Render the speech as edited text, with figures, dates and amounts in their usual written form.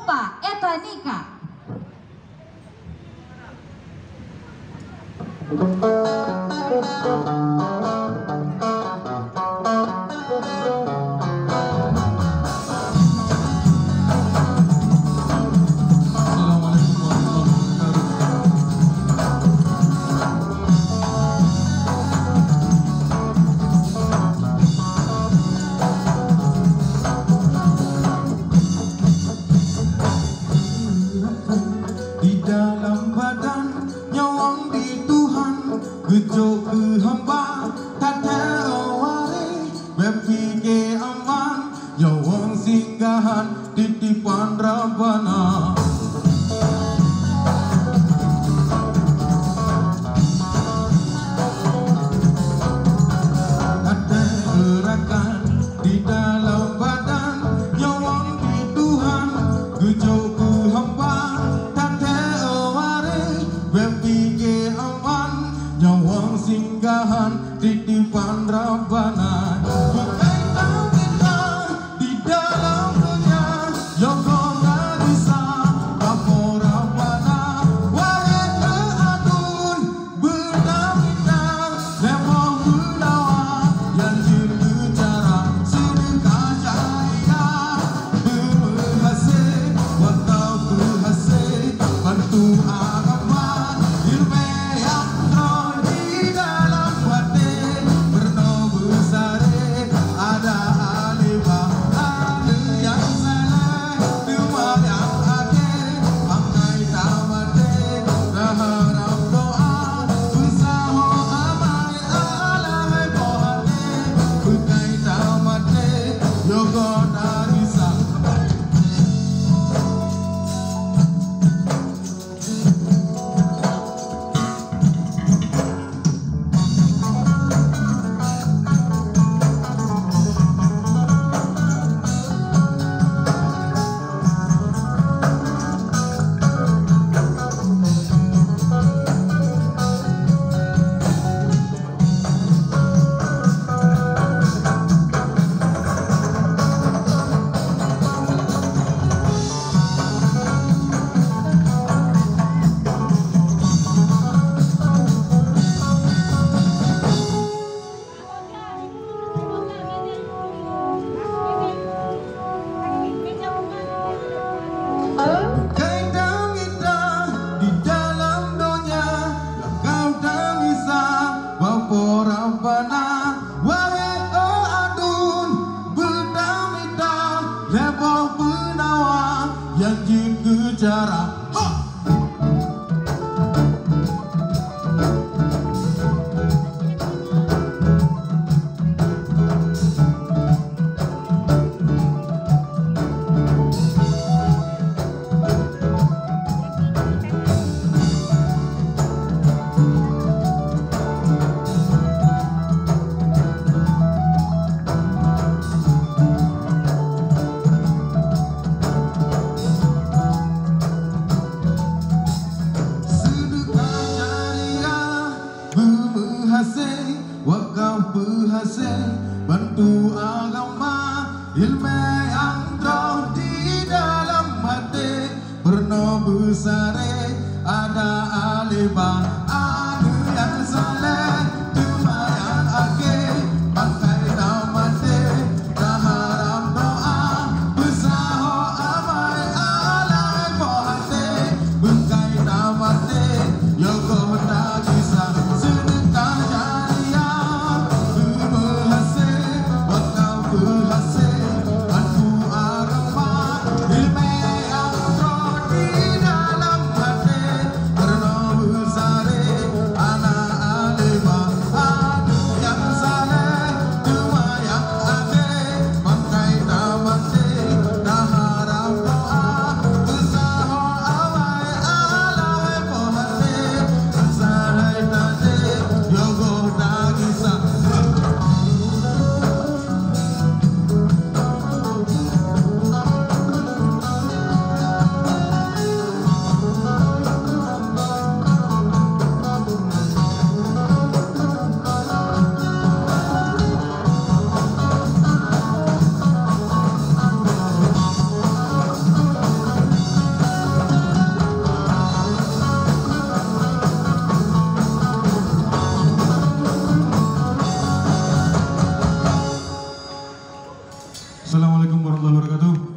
Pupha Ethanica. Titipan Rabbana ada gerakan di dalam badan nyawang di Tuhan gejau ke hamba tate aware bepike aman nyawang singgahan titipan Rabbana. Bantu agama ilmu yang roh di dalam hati pernah besar ada alibah ada yang saleh cuma yang akhir pakai namate berharap doa besaho amai alai pohate bengkai namate yogo tak bisa sedekah jariah berhasil wakau berhasil bantu agama ilmu yang roh di dalam hati pernah besar anak alibah Assalamualaikum warahmatullahi wabarakatuh.